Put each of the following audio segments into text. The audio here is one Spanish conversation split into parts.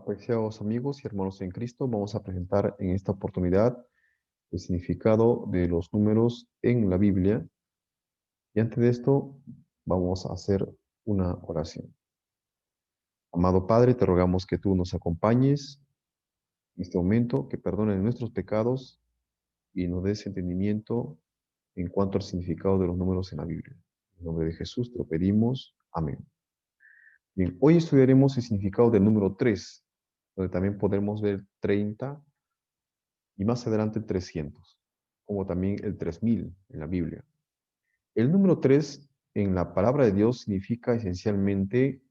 Apreciados amigos y hermanos en Cristo, vamos a presentar en esta oportunidad el significado de los números en la Biblia. Y antes de esto, vamos a hacer una oración. Amado Padre, te rogamos que tú nos acompañes en este momento, que perdones nuestros pecados y nos des entendimiento en cuanto al significado de los números en la Biblia. En nombre de Jesús te lo pedimos. Amén. Bien, hoy estudiaremos el significado del número 3, donde también podremos ver 30 y más adelante el 300, como también el 3000 en la Biblia. El número 3 en la palabra de Dios significa esencialmente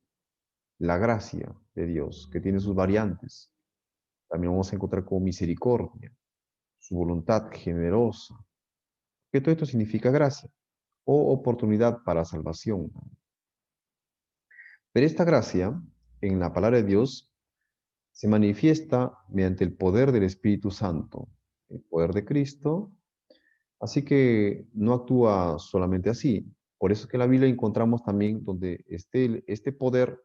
la gracia de Dios, que tiene sus variantes. También vamos a encontrar como misericordia, su voluntad generosa, que todo esto significa gracia o oportunidad para salvación. Pero esta gracia en la palabra de Dios se manifiesta mediante el poder del Espíritu Santo, el poder de Cristo. Así que no actúa solamente así. Por eso es que en la Biblia encontramos también donde esté este poder,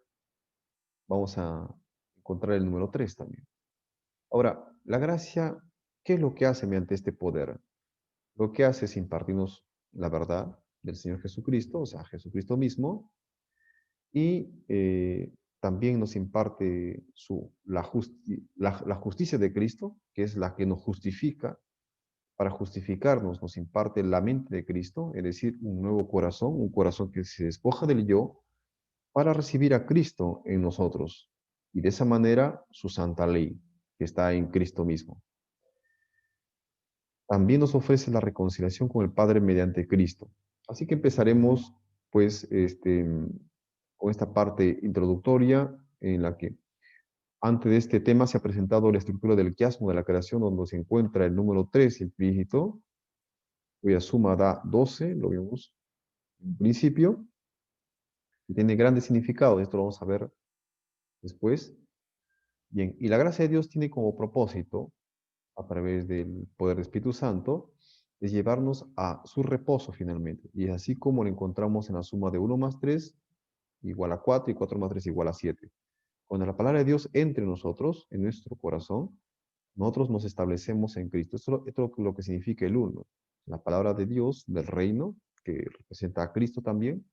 vamos a encontrar el número 3 también. Ahora, la gracia, ¿qué es lo que hace mediante este poder? Lo que hace es impartirnos la verdad del Señor Jesucristo, o sea, Jesucristo mismo, y también nos imparte la justicia de Cristo, que es la que nos justifica. Para justificarnos nos imparte la mente de Cristo, es decir, un corazón que se despoja del yo para recibir a Cristo en nosotros. Y de esa manera su santa ley, que está en Cristo mismo. También nos ofrece la reconciliación con el Padre mediante Cristo. Así que empezaremos, pues, con esta parte introductoria en la que antes de este tema se ha presentado la estructura del quiasmo de la creación, donde se encuentra el número 3 implícito, cuya suma da 12, lo vimos en principio, y tiene grandes significados. Esto lo vamos a ver después. Bien, y la gracia de Dios tiene como propósito, a través del poder del Espíritu Santo, es llevarnos a su reposo finalmente. Y es así como lo encontramos en la suma de 1 más 3 igual a 4 y 4 más 3 igual a 7. Cuando la palabra de Dios entre nosotros, en nuestro corazón, nosotros nos establecemos en Cristo. Esto es lo que significa el uno. La palabra de Dios, del reino, que representa a Cristo también.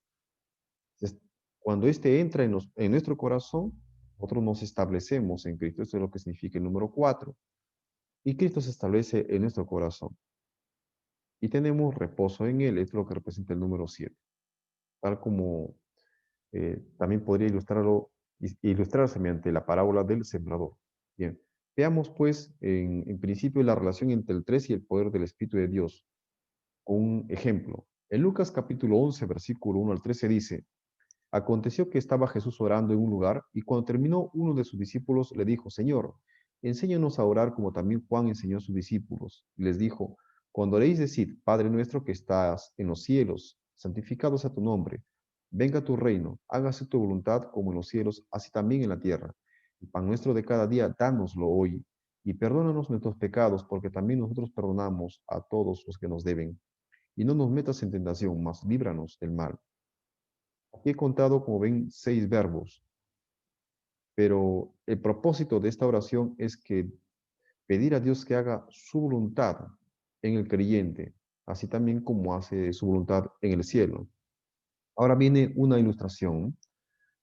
Cuando éste entra en nuestro corazón, nosotros nos establecemos en Cristo. Esto es lo que significa el número 4. Y Cristo se establece en nuestro corazón. Y tenemos reposo en Él. Esto es lo que representa el número 7. Tal como también podría ilustrarse mediante la parábola del sembrador. Bien, veamos pues en principio la relación entre el 3 y el poder del Espíritu de Dios. Un ejemplo. En Lucas capítulo 11, versículo 1 al 13 dice: Aconteció que estaba Jesús orando en un lugar, y cuando terminó, uno de sus discípulos le dijo: Señor, enséñanos a orar como también Juan enseñó a sus discípulos. Y les dijo: Cuando oréis, decid: Padre nuestro que estás en los cielos, santificado sea tu nombre. Venga tu reino, hágase tu voluntad como en los cielos, así también en la tierra. El pan nuestro de cada día, dánoslo hoy. Y perdónanos nuestros pecados, porque también nosotros perdonamos a todos los que nos deben. Y no nos metas en tentación, mas líbranos del mal. Aquí he contado, como ven, 6 verbos, pero el propósito de esta oración es que pedir a Dios que haga su voluntad en el creyente, así también como hace su voluntad en el cielo. Ahora viene una ilustración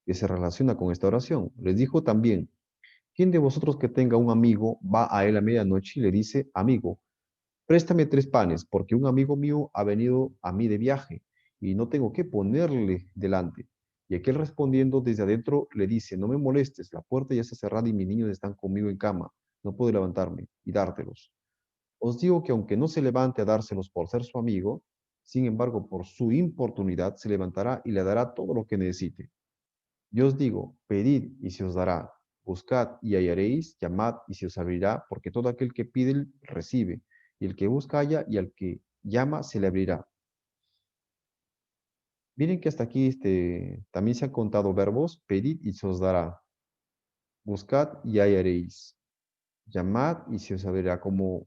que se relaciona con esta oración. Les dijo también: ¿Quién de vosotros que tenga un amigo va a él a medianoche y le dice: Amigo, préstame 3 panes, porque un amigo mío ha venido a mí de viaje y no tengo qué ponerle delante? Y aquel respondiendo desde adentro le dice: No me molestes, la puerta ya está cerrada y mis niños están conmigo en cama, no puedo levantarme y dártelos. Os digo que aunque no se levante a dárselos por ser su amigo, sin embargo, por su importunidad se levantará y le dará todo lo que necesite. Yo os digo: pedid y se os dará, buscad y hallaréis, llamad y se os abrirá, porque todo aquel que pide recibe, y el que busca halla, y al que llama se le abrirá. Miren que hasta aquí también se han contado verbos: pedid y se os dará, buscad y hallaréis, llamad y se os abrirá, como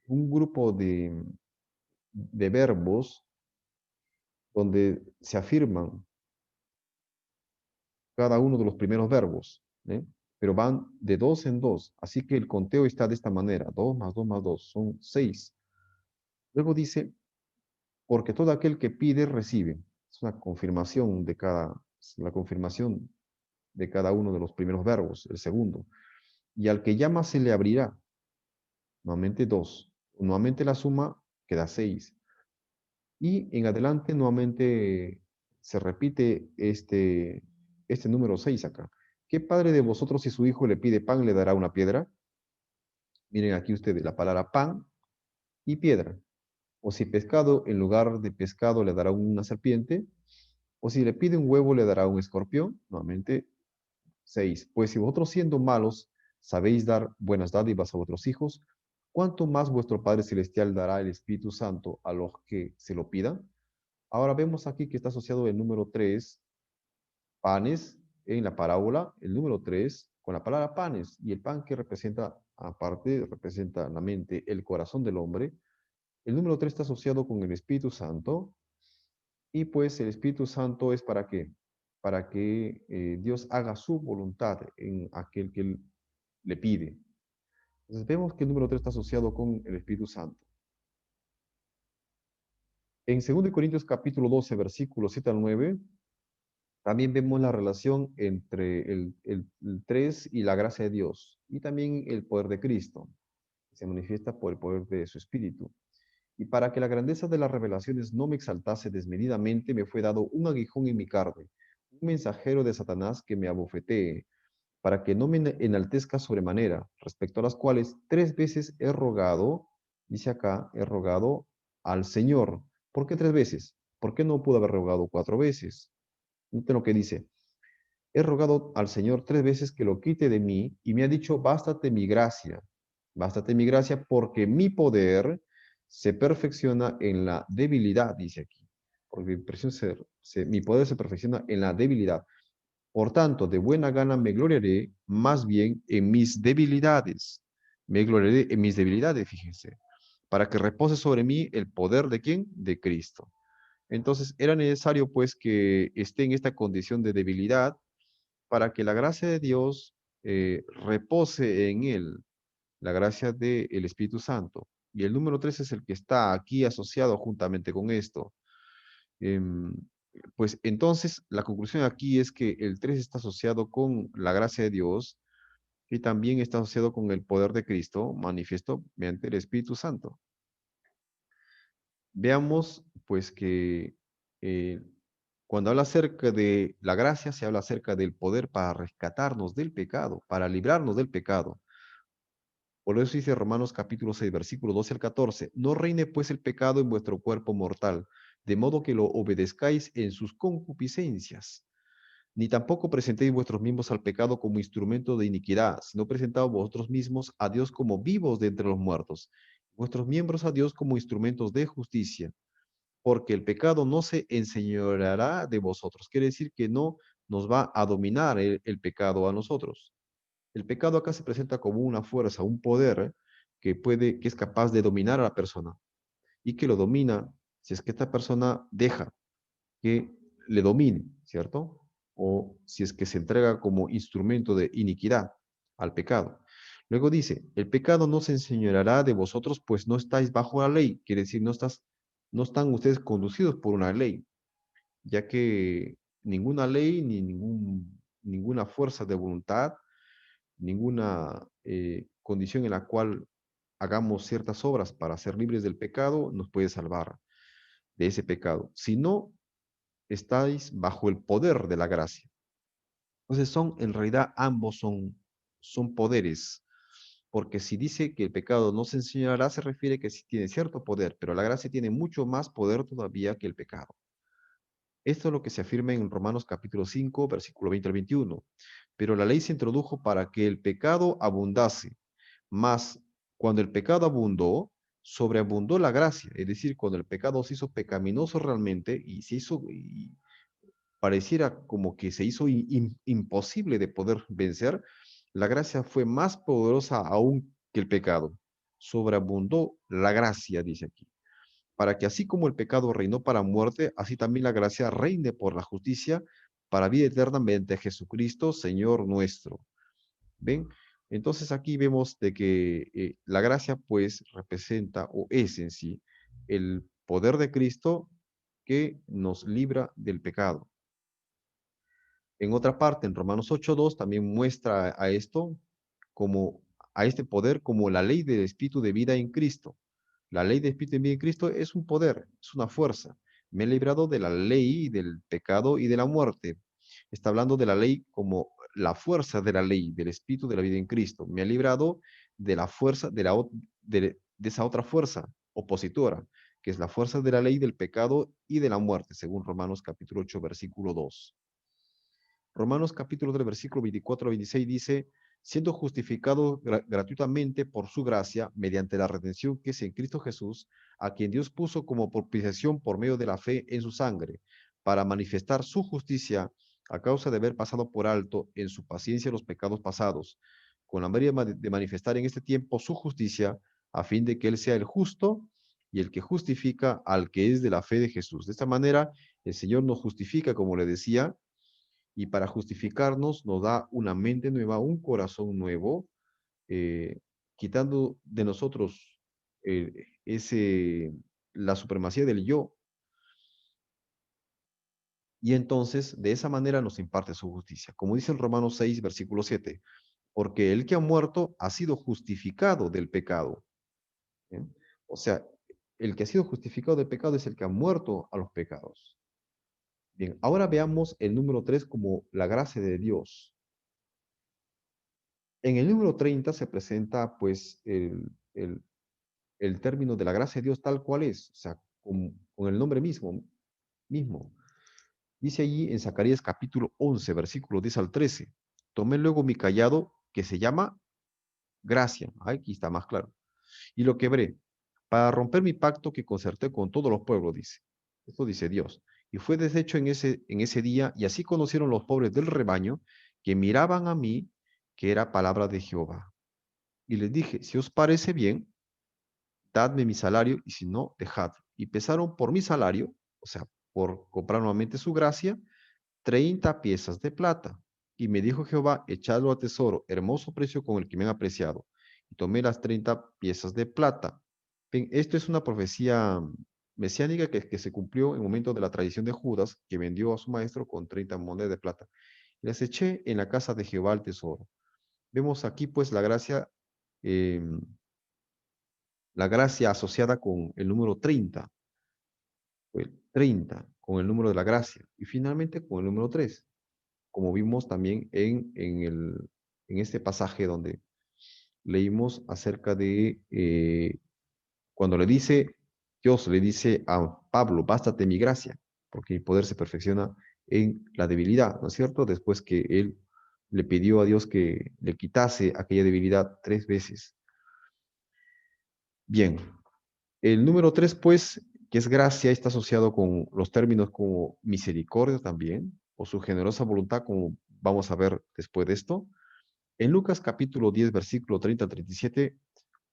un grupo de verbos donde se afirman cada uno de los primeros verbos, ¿eh? pero van de dos en dos. Así que el conteo está de esta manera, 2 más 2 más 2 son 6. Luego dice, porque todo aquel que pide, recibe. Es una confirmación de es la confirmación de cada uno de los primeros verbos, el segundo. Y al que llama se le abrirá. Nuevamente 2. Nuevamente la suma queda 6. Y en adelante nuevamente se repite este número 6 acá. ¿Qué padre de vosotros si su hijo le pide pan le dará una piedra? Miren aquí ustedes la palabra pan y piedra. O si pescado, en lugar de pescado le dará una serpiente. O si le pide un huevo le dará un escorpión. Nuevamente 6. Pues si vosotros siendo malos sabéis dar buenas dádivas a vuestros hijos, ¿cuánto más vuestro Padre Celestial dará el Espíritu Santo a los que se lo pidan? Ahora vemos aquí que está asociado el número 3, panes, en la parábola, el número 3 con la palabra panes, y el pan que representa, aparte, representa la mente, el corazón del hombre. El número 3 está asociado con el Espíritu Santo, y pues el Espíritu Santo es para qué? Para que Dios haga su voluntad en aquel que él le pide. Entonces vemos que el número 3 está asociado con el Espíritu Santo. En 2 Corintios capítulo 12, versículos 7 al 9, también vemos la relación entre el 3 y la gracia de Dios, y también el poder de Cristo, que se manifiesta por el poder de su Espíritu. Y para que la grandeza de las revelaciones no me exaltase desmedidamente, me fue dado un aguijón en mi carne, un mensajero de Satanás que me abofetee, para que no me enaltezca sobremanera, respecto a las cuales 3 veces he rogado, dice acá, he rogado al Señor. ¿Por qué 3 veces? ¿Por qué no pudo haber rogado 4 veces? Noten lo que dice. He rogado al Señor 3 veces que lo quite de mí y me ha dicho, bástate mi gracia porque mi poder se perfecciona en la debilidad, dice aquí. Porque mi poder se perfecciona en la debilidad. Por tanto, de buena gana me gloriaré más bien en mis debilidades. Me gloriaré en mis debilidades, fíjense, para que repose sobre mí el poder de ¿quién? De Cristo. Entonces, era necesario pues que esté en esta condición de debilidad para que la gracia de Dios repose en él, la gracia del Espíritu Santo. Y el número 3 es el que está aquí asociado juntamente con esto. Em, pues entonces la conclusión aquí es que el 3 está asociado con la gracia de Dios y también está asociado con el poder de Cristo manifiesto mediante el Espíritu Santo. Veamos pues que eh, cuando habla acerca de la gracia, se habla acerca del poder para rescatarnos del pecado, para librarnos del pecado. Por eso dice Romanos capítulo 6, versículo 12 al 14, no reine pues el pecado en vuestro cuerpo mortal, de modo que lo obedezcáis en sus concupiscencias. Ni tampoco presentéis vuestros miembros al pecado como instrumento de iniquidad, sino presentaos vosotros mismos a Dios como vivos de entre los muertos, vuestros miembros a Dios como instrumentos de justicia, porque el pecado no se enseñoreará de vosotros. Quiere decir que no nos va a dominar el pecado a nosotros. El pecado acá se presenta como una fuerza, un poder que es capaz de dominar a la persona y que lo domina si es que esta persona deja que le domine, ¿cierto? O si es que se entrega como instrumento de iniquidad al pecado. Luego dice, el pecado no se enseñoreará de vosotros, pues no estáis bajo la ley. Quiere decir, no están ustedes conducidos por una ley, ya que ninguna ley ni ninguna fuerza de voluntad, ninguna condición en la cual hagamos ciertas obras para ser libres del pecado nos puede salvar de ese pecado, sino estáis bajo el poder de la gracia. Entonces en realidad ambos son poderes, porque si dice que el pecado no se enseñará, se refiere que sí tiene cierto poder, pero la gracia tiene mucho más poder todavía que el pecado. Esto es lo que se afirma en Romanos capítulo 5, versículo 20 al 21. Pero la ley se introdujo para que el pecado abundase, mas cuando el pecado abundó, sobreabundó la gracia, es decir, cuando el pecado se hizo pecaminoso realmente y pareciera como que se hizo imposible de poder vencer, la gracia fue más poderosa aún que el pecado. Sobreabundó la gracia, dice aquí, para que así como el pecado reinó para muerte, así también la gracia reine por la justicia para vida eterna mediante Jesucristo, Señor nuestro. ¿Ven? Entonces aquí vemos de que la gracia pues representa o es en sí el poder de Cristo que nos libra del pecado. En otra parte, en Romanos 8:2 también muestra a esto como a este poder como la ley del espíritu de vida en Cristo. La ley del espíritu de vida en Cristo es un poder, es una fuerza. Me he librado de la ley, del pecado y de la muerte. Está hablando de la ley como la fuerza de la ley, del espíritu de la vida en Cristo. Me ha librado de la fuerza, de esa otra fuerza opositora, que es la fuerza de la ley, del pecado y de la muerte, según Romanos capítulo 8, versículo 2. Romanos capítulo 3, versículo 24 a 26 dice, siendo justificado gratuitamente por su gracia, mediante la redención que es en Cristo Jesús, a quien Dios puso como propiciación por medio de la fe en su sangre, para manifestar su justicia a causa de haber pasado por alto en su paciencia los pecados pasados, con la manera de manifestar en este tiempo su justicia, a fin de que Él sea el justo y el que justifica al que es de la fe de Jesús. De esta manera, el Señor nos justifica, como le decía, y para justificarnos nos da una mente nueva, un corazón nuevo, eh, quitando de nosotros eh, ese, la supremacía del yo, y entonces de esa manera nos imparte su justicia. Como dice el Romanos 6, versículo 7, porque el que ha muerto ha sido justificado del pecado. ¿Bien? O sea, el que ha sido justificado del pecado es el que ha muerto a los pecados. Bien, ahora veamos el número 3 como la gracia de Dios. En el número 30 se presenta pues el término de la gracia de Dios tal cual es, o sea, con el nombre mismo. Dice allí en Zacarías capítulo 11, versículo 10 al 13, tomé luego mi callado que se llama gracia, aquí está más claro, y lo quebré para romper mi pacto que concerté con todos los pueblos, dice. Esto dice Dios. Y fue deshecho en ese día, y así conocieron los pobres del rebaño que miraban a mí, que era palabra de Jehová. Y les dije, si os parece bien, dadme mi salario, y si no, dejad. Y pesaron por mi salario, o sea, por comprar nuevamente su gracia, 30 piezas de plata. Y me dijo Jehová, echadlo a tesoro, hermoso precio con el que me han apreciado. Y tomé las 30 piezas de plata. Bien, esto es una profecía mesiánica que se cumplió en el momento de la tradición de Judas, que vendió a su maestro con 30 monedas de plata. Y las eché en la casa de Jehová al tesoro. Vemos aquí pues eh, la gracia asociada con el número 30, el 30 con el número de la gracia y finalmente con el número 3, como vimos también en este pasaje donde leímos acerca de cuando Dios le dice a Pablo, bástate mi gracia, porque mi poder se perfecciona en la debilidad, ¿no es cierto? Después que él le pidió a Dios que le quitase aquella debilidad 3 veces. Bien, el número 3, pues, que es gracia, está asociado con los términos como misericordia también, o su generosa voluntad, como vamos a ver después de esto. En Lucas capítulo 10, versículo 30 al 37,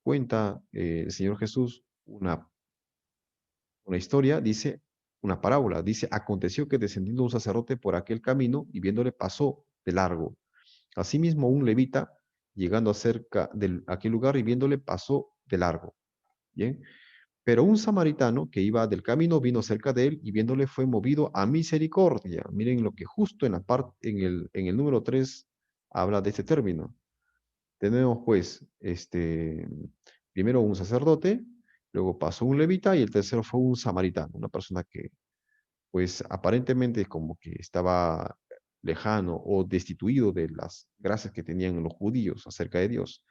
cuenta el Señor Jesús una historia, dice, una parábola, dice, aconteció que descendiendo un sacerdote por aquel camino y viéndole pasó de largo. Asimismo, un levita, llegando cerca de aquel lugar y viéndole pasó de largo. Bien, pero un samaritano que iba del camino vino cerca de él y viéndole fue movido a misericordia. Miren lo que justo en la parte, en el número 3 habla de este término. Tenemos pues, primero un sacerdote, luego pasó un levita y el tercero fue un samaritano, una persona que pues aparentemente como que estaba lejano o destituido de las gracias que tenían los judíos acerca de Dios.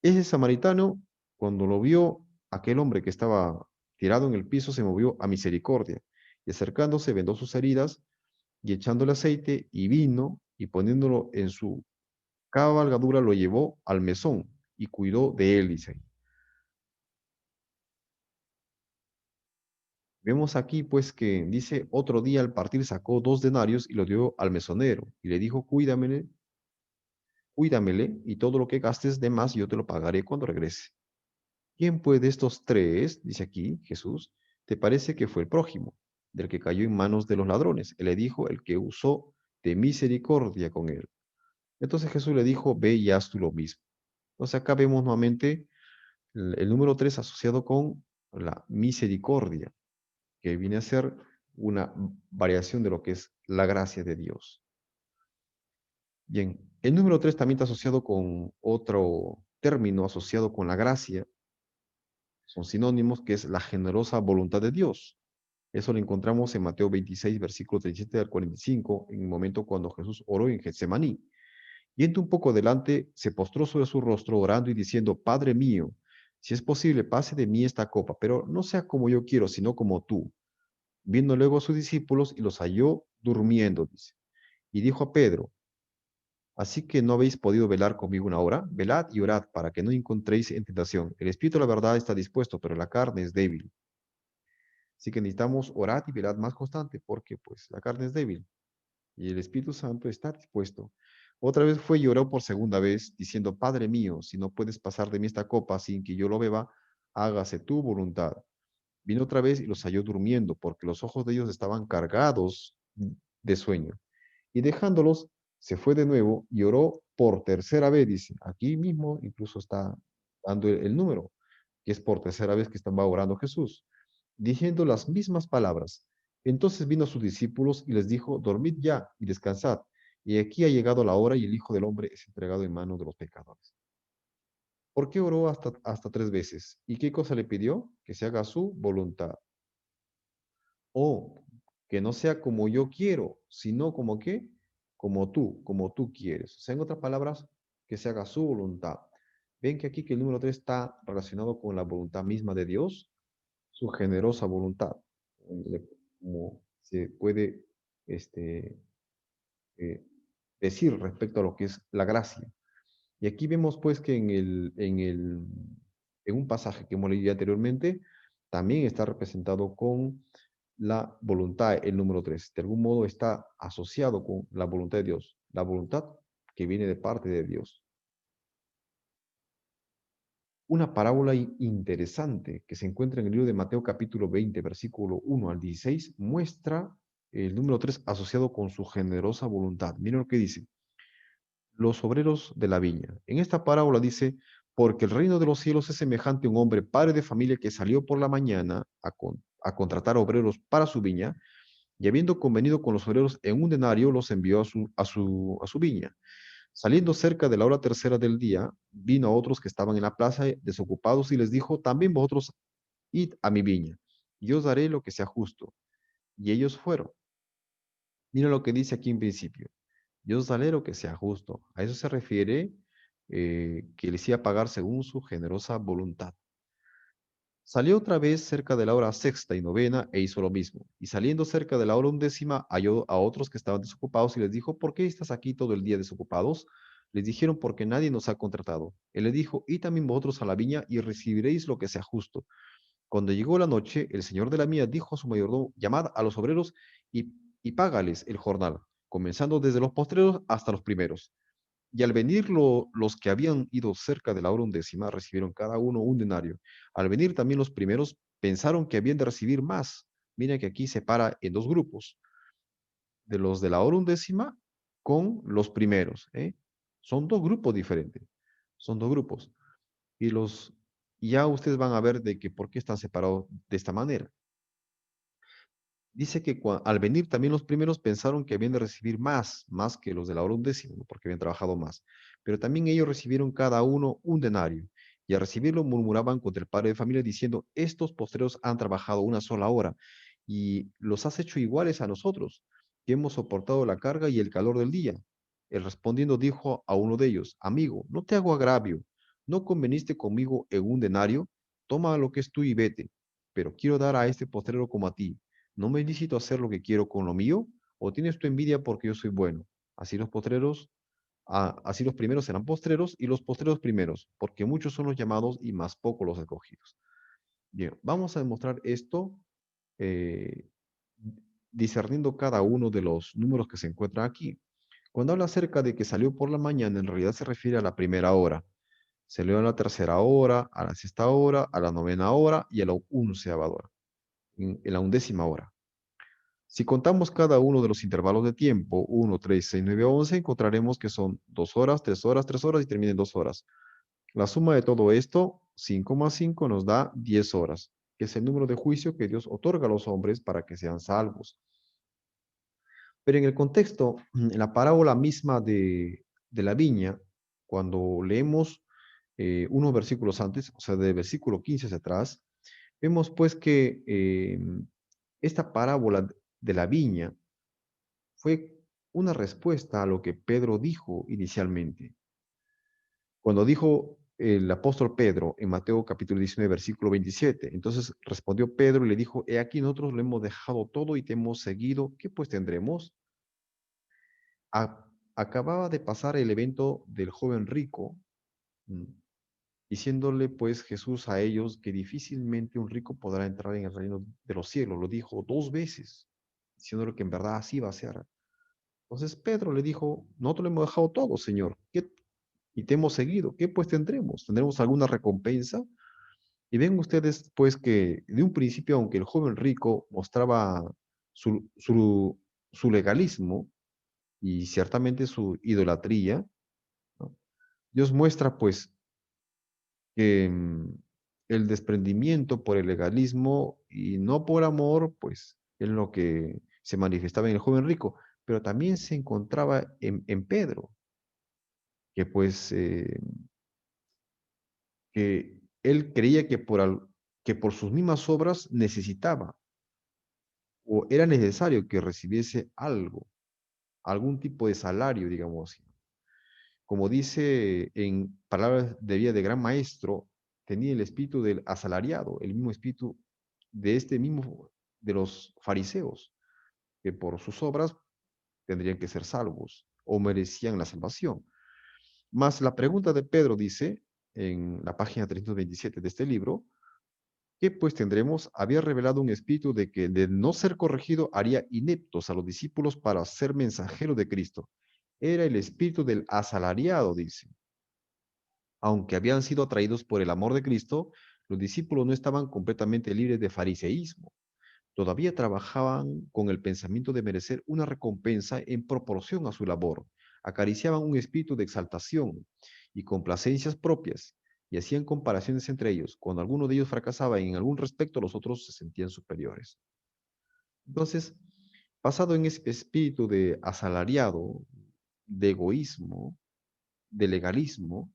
Ese samaritano, cuando lo vio, aquel hombre que estaba tirado en el piso se movió a misericordia y acercándose vendó sus heridas y echándole aceite y vino y poniéndolo en su cabalgadura lo llevó al mesón y cuidó de él, dice. Vemos aquí pues que dice, otro día al partir sacó 2 denarios y lo dio al mesonero y le dijo, cuídamele y todo lo que gastes de más yo te lo pagaré cuando regrese. ¿Quién pues de estos tres, dice aquí Jesús, te parece que fue el prójimo, del que cayó en manos de los ladrones? Él le dijo, el que usó de misericordia con él. Entonces Jesús le dijo, ve y haz tú lo mismo. Entonces acá vemos nuevamente el número 3 asociado con la misericordia, que viene a ser una variación de lo que es la gracia de Dios. Bien, el número 3 también está asociado con otro término asociado con la gracia, son sinónimos, que es la generosa voluntad de Dios. Eso lo encontramos en Mateo 26, versículo 37 al 45, en el momento cuando Jesús oró en Getsemaní. Yendo un poco adelante, se postró sobre su rostro orando y diciendo, Padre mío, si es posible, pase de mí esta copa, pero no sea como yo quiero, sino como tú. Vino luego a sus discípulos y los halló durmiendo, dice. Y dijo a Pedro, así que no habéis podido velar conmigo una hora, velad y orad para que no encontréis en tentación. El espíritu, la verdad, está dispuesto, pero la carne es débil. Así que necesitamos orar y velad más constante, porque pues la carne es débil y el Espíritu Santo está dispuesto. Otra vez fue y oró por segunda vez, diciendo, Padre mío, si no puedes pasar de mí esta copa sin que yo lo beba, hágase tu voluntad. Vino otra vez y los halló durmiendo, porque los ojos de ellos estaban cargados de sueño. Y dejándolos, se fue de nuevo y oró por tercera vez, dice. Aquí mismo incluso está dando el número, que es por tercera vez que estaba orando Jesús, diciendo las mismas palabras. Entonces vino a sus discípulos y les dijo, dormid ya y descansad. Y aquí ha llegado la hora y el Hijo del Hombre es entregado en manos de los pecadores. ¿Por qué oró hasta tres veces? ¿Y qué cosa le pidió? Que se haga su voluntad. O que no sea como yo quiero, sino como qué, como tú quieres. O sea, en otras palabras, que se haga su voluntad. Ven que aquí que el número 3 está relacionado con la voluntad misma de Dios, su generosa voluntad, como se puede este, eh, decir respecto a lo que es la gracia. Y aquí vemos pues que en un pasaje que hemos leído anteriormente, también está representado con la voluntad, el número 3. De algún modo está asociado con la voluntad de Dios, la voluntad que viene de parte de Dios. Una parábola interesante que se encuentra en el libro de Mateo capítulo 20, versículo 1 al 16, muestra el número 3 asociado con su generosa voluntad. Miren lo que dice. Los obreros de la viña. En esta parábola dice, porque el reino de los cielos es semejante a un hombre padre de familia que salió por la mañana a contratar obreros para su viña y habiendo convenido con los obreros en un denario, los envió a su viña. Saliendo cerca de la hora tercera del día, vino a otros que estaban en la plaza desocupados y les dijo, también vosotros id a mi viña, y os daré lo que sea justo. Y ellos fueron. Mira lo que dice aquí en principio. Dios daré lo que sea justo. A eso se refiere que les iba a pagar según su generosa voluntad. Salió otra vez cerca de la hora sexta y novena e hizo lo mismo. Y saliendo cerca de la hora undécima, halló a otros que estaban desocupados y les dijo, ¿por qué estás aquí todo el día desocupados? Les dijeron, porque nadie nos ha contratado. Él le dijo, y también vosotros a la viña y recibiréis lo que sea justo. Cuando llegó la noche, el señor de la viña dijo a su mayordomo, llamad a los obreros y págales el jornal, comenzando desde los postreros hasta los primeros. Y al venir los que habían ido cerca de la hora undécima, recibieron cada uno un denario. Al venir también los primeros, pensaron que habían de recibir más. Mira que aquí se para en dos grupos, de los de la hora undécima con los primeros, ¿eh? Son dos grupos diferentes, son dos grupos. Y ya ustedes van a ver de que por qué están separados de esta manera. Dice que al venir también los primeros pensaron que habían de recibir más que los de la hora undécima, ¿no? Porque habían trabajado más. Pero también ellos recibieron cada uno un denario, y al recibirlo murmuraban contra el padre de familia diciendo, estos postreros han trabajado una sola hora, y los has hecho iguales a nosotros, que hemos soportado la carga y el calor del día. Él respondiendo dijo a uno de ellos, amigo, no te hago agravio, ¿no conveniste conmigo en un denario? Toma lo que es tuyo y vete, pero quiero dar a este postrero como a ti. ¿No me es lícito hacer lo que quiero con lo mío? ¿O tienes tu envidia porque yo soy bueno? Así los postreros, así los primeros serán postreros y los postreros primeros, porque muchos son los llamados y más pocos los escogidos. Bien, vamos a demostrar esto eh, discerniendo cada uno de los números que se encuentran aquí. Cuando habla acerca de que salió por la mañana, en realidad se refiere a la primera hora. Salió a la tercera hora, a la sexta hora, a la novena hora y a la onceava hora, en la undécima hora. Si contamos cada uno de los intervalos de tiempo, 1, 3, 6, 9, 11, encontraremos que son 2 horas, 3 horas, 3 horas y termina en 2 horas. La suma de todo esto, 5 más 5, nos da 10 horas, que es el número de juicio que Dios otorga a los hombres para que sean salvos. Pero en el contexto, en la parábola misma de la viña, cuando leemos unos versículos antes, o sea, del versículo 15 hacia atrás, vemos pues que esta parábola de la viña fue una respuesta a lo que Pedro dijo inicialmente. Cuando dijo el apóstol Pedro en Mateo capítulo 19, versículo 27, entonces respondió Pedro y le dijo, he aquí nosotros lo hemos dejado todo y te hemos seguido, ¿qué pues tendremos? Acababa de pasar el evento del joven rico, mm, diciéndole pues Jesús a ellos que difícilmente un rico podrá entrar en el reino de los cielos. Lo dijo 2 veces, diciéndole que en verdad así va a ser. Entonces Pedro le dijo, nosotros le hemos dejado todo, Señor, y te hemos seguido. ¿Qué pues tendremos? ¿Tendremos alguna recompensa? Y ven ustedes pues que de un principio, aunque el joven rico mostraba su, su, su legalismo y ciertamente su idolatría, ¿no? Dios muestra pues que el desprendimiento por el legalismo y no por amor, pues es lo que se manifestaba en el joven rico, pero también se encontraba en Pedro, que pues que él creía que que por sus mismas obras necesitaba o era necesario que recibiese algo, algún tipo de salario, digamos así. Como dice en palabras de vida de gran maestro, tenía el espíritu del asalariado, el mismo espíritu de este mismo, de los fariseos, que por sus obras tendrían que ser salvos o merecían la salvación. Más la pregunta de Pedro dice, en la página 327 de este libro, que pues tendremos, había revelado un espíritu de que de no ser corregido haría ineptos a los discípulos para ser mensajeros de Cristo. Era el espíritu del asalariado, dice. Aunque habían sido atraídos por el amor de Cristo, los discípulos no estaban completamente libres de fariseísmo. Todavía trabajaban con el pensamiento de merecer una recompensa en proporción a su labor. Acariciaban un espíritu de exaltación y complacencias propias y hacían comparaciones entre ellos. Cuando alguno de ellos fracasaba en algún respecto, los otros se sentían superiores. Entonces, basado en ese espíritu de asalariado, de egoísmo, de legalismo,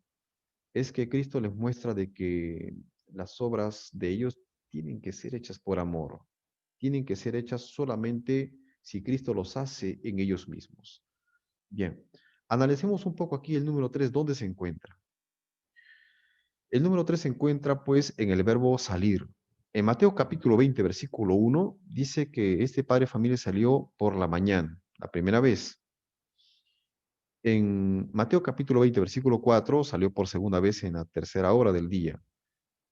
es que Cristo les muestra de que las obras de ellos tienen que ser hechas por amor, tienen que ser hechas solamente si Cristo los hace en ellos mismos. Bien, analicemos un poco aquí el número 3, ¿dónde se encuentra? El número 3 se encuentra pues en el verbo salir. En Mateo capítulo 20, versículo 1, dice que este padre de familia salió por la mañana, la primera vez. En Mateo capítulo 20, versículo 4, salió por segunda vez en la tercera hora del día.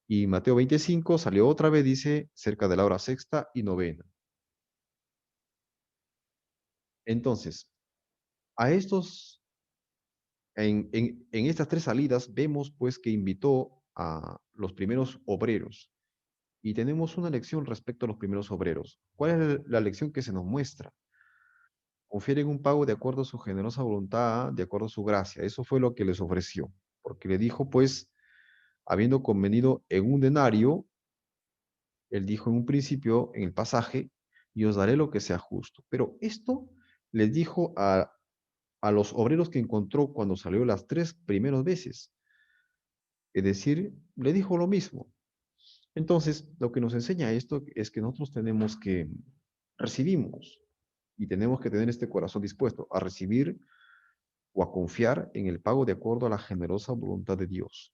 Y Mateo 25 salió otra vez, dice, cerca de la hora sexta y novena. Entonces, a estos, en estas tres salidas, vemos pues que invitó a los primeros obreros. Y tenemos una lección respecto a los primeros obreros. ¿Cuál es la lección que se nos muestra? Confieren un pago de acuerdo a su generosa voluntad, de acuerdo a su gracia. Eso fue lo que les ofreció. Porque le dijo, pues, habiendo convenido en un denario, él dijo en un principio, en el pasaje, y os daré lo que sea justo. Pero esto les dijo a los obreros que encontró cuando salió las tres primeras veces. Es decir, le dijo lo mismo. Entonces, lo que nos enseña esto es que nosotros tenemos que recibimos y tenemos que tener este corazón dispuesto a recibir o a confiar en el pago de acuerdo a la generosa voluntad de Dios.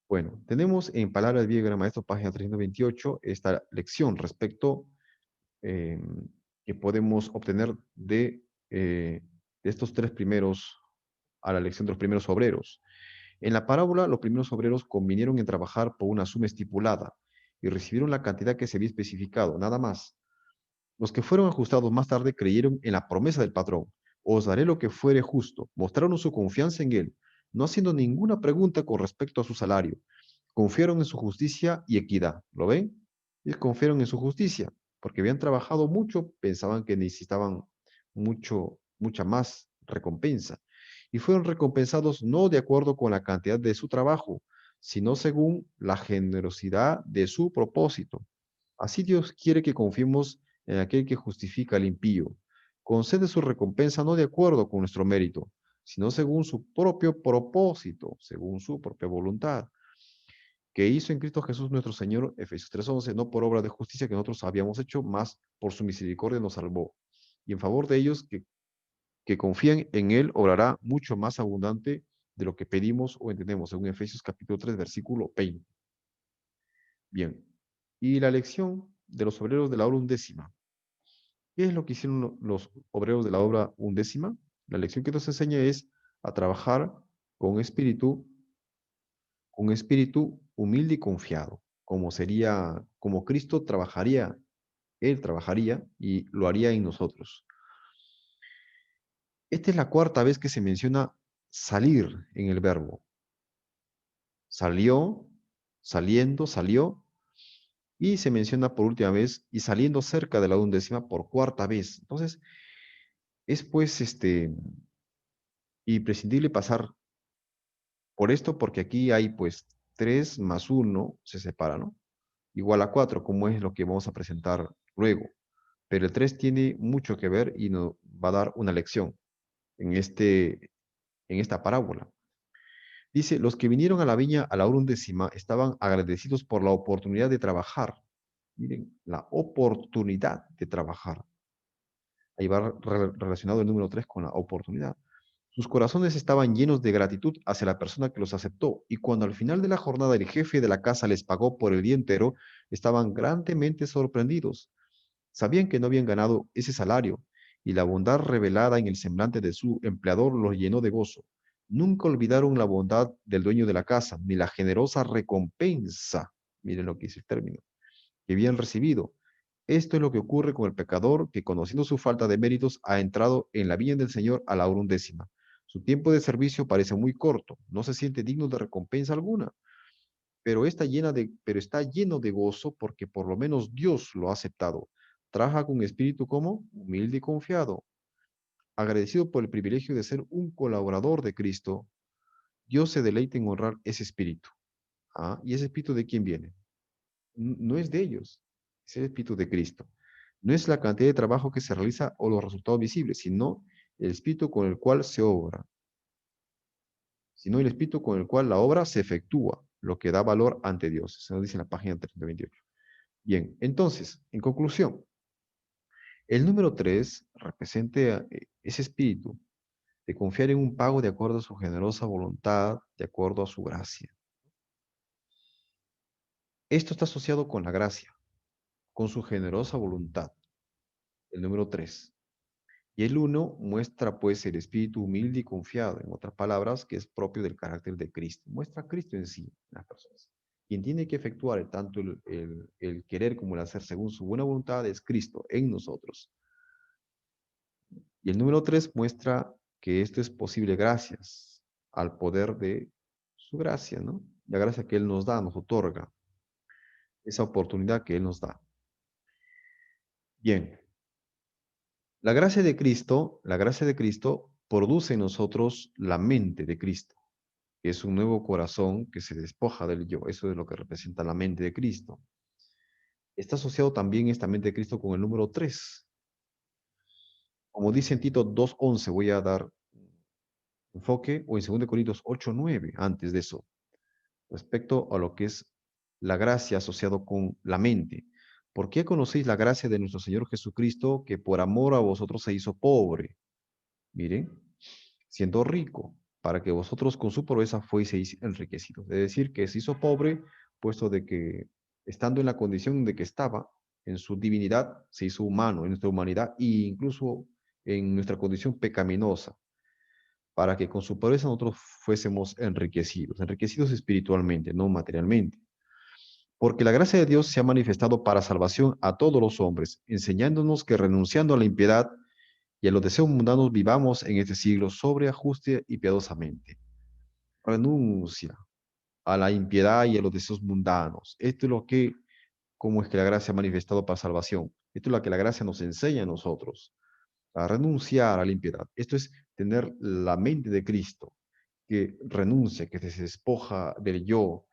Bueno, tenemos en Palabras Viejas Gran Maestro, página 328, esta lección respecto eh, que podemos obtener de estos tres primeros, a la elección de los primeros obreros. En la parábola, los primeros obreros convinieron en trabajar por una suma estipulada y recibieron la cantidad que se había especificado, nada más. Los que fueron ajustados más tarde creyeron en la promesa del patrón. Os daré lo que fuere justo. Mostraron su confianza en él, no haciendo ninguna pregunta con respecto a su salario. Confiaron en su justicia y equidad. ¿Lo ven? Y confiaron en su justicia. porque habían trabajado mucho, pensaban que necesitaban mucha más recompensa. Y fueron recompensados no de acuerdo con la cantidad de su trabajo, sino según la generosidad de su propósito. Así Dios quiere que confiemos en aquel que justifica al impío. Concede su recompensa no de acuerdo con nuestro mérito, sino según su propio propósito, según su propia voluntad, que hizo en Cristo Jesús nuestro Señor, Efesios 3:11, no por obra de justicia que nosotros habíamos hecho, más por su misericordia nos salvó. Y en favor de ellos que confían en Él, obrará mucho más abundante de lo que pedimos o entendemos, según Efesios capítulo 3, versículo 20. Bien, y la lección de los obreros de la obra undécima. ¿Qué es lo que hicieron los obreros de la obra undécima? La lección que nos enseña es a trabajar con espíritu humilde y confiado, como Cristo trabajaría, Él trabajaría y lo haría en nosotros. Esta es la cuarta vez que se menciona salir en el verbo. Salió, saliendo, salió, y se menciona por última vez y saliendo cerca de la undécima por cuarta vez. Entonces, es pues imprescindible pasar por esto porque aquí hay pues 3 más 1 se separa, ¿no? Igual a 4, como es lo que vamos a presentar luego. Pero el 3 tiene mucho que ver y nos va a dar una lección en esta parábola. Dice, los que vinieron a la viña a la hora undécima estaban agradecidos por la oportunidad de trabajar. Miren, la oportunidad de trabajar. Ahí va relacionado el número 3 con la oportunidad. Sus corazones estaban llenos de gratitud hacia la persona que los aceptó, y cuando al final de la jornada el jefe de la casa les pagó por el día entero, estaban grandemente sorprendidos. Sabían que no habían ganado ese salario, y la bondad revelada en el semblante de su empleador los llenó de gozo. Nunca olvidaron la bondad del dueño de la casa, ni la generosa recompensa, miren lo que dice el término, que habían recibido. Esto es lo que ocurre con el pecador que, conociendo su falta de méritos, ha entrado en la viña del Señor a la hora undécima. Su tiempo de servicio parece muy corto, no se siente digno de recompensa alguna, pero está lleno de gozo porque por lo menos Dios lo ha aceptado. Trabaja con espíritu como humilde y confiado, agradecido por el privilegio de ser un colaborador de Cristo. Dios se deleita en honrar ese espíritu. ¿Ah? ¿Y ese espíritu de quién viene? No es de ellos, es el espíritu de Cristo. No es la cantidad de trabajo que se realiza o los resultados visibles, el espíritu con el cual se obra, sino el espíritu con el cual la obra se efectúa, lo que da valor ante Dios. Eso nos dice en la página 328. Bien, entonces, en conclusión, el número 3 representa ese espíritu de confiar en un pago de acuerdo a su generosa voluntad, de acuerdo a su gracia. Esto está asociado con la gracia, con su generosa voluntad, el número 3. Y el 1 muestra pues el espíritu humilde y confiado, en otras palabras, que es propio del carácter de Cristo. Muestra a Cristo en sí, en las personas. Quien tiene que efectuar tanto el querer como el hacer según su buena voluntad es Cristo en nosotros. Y el número 3 muestra que esto es posible gracias al poder de su gracia, ¿no? La gracia que Él nos da, nos otorga, esa oportunidad que Él nos da. Bien, la gracia de Cristo produce en nosotros la mente de Cristo, que es un nuevo corazón que se despoja del yo. Eso es lo que representa la mente de Cristo. Está asociado también esta mente de Cristo con el número 3. Como dice en Tito 2:11, voy a dar enfoque, o en 2 Corintios 8:9, antes de eso, respecto a lo que es la gracia asociado con la mente. ¿Por qué conocéis la gracia de nuestro Señor Jesucristo, que por amor a vosotros se hizo pobre? Miren, siendo rico, para que vosotros con su pobreza fueseis enriquecidos. Es decir, que se hizo pobre, puesto de que, estando en la condición de que estaba, en su divinidad, se hizo humano, en nuestra humanidad, e incluso en nuestra condición pecaminosa, para que con su pobreza nosotros fuésemos enriquecidos espiritualmente, no materialmente. Porque la gracia de Dios se ha manifestado para salvación a todos los hombres, enseñándonos que renunciando a la impiedad y a los deseos mundanos vivamos en este siglo sobre ajuste y piadosamente. Renuncia a la impiedad y a los deseos mundanos. Esto es lo que cómo es que la gracia ha manifestado para salvación. Esto es lo que la gracia nos enseña a nosotros, a renunciar a la impiedad. Esto es tener la mente de Cristo, que renuncia, que se despoja del yo,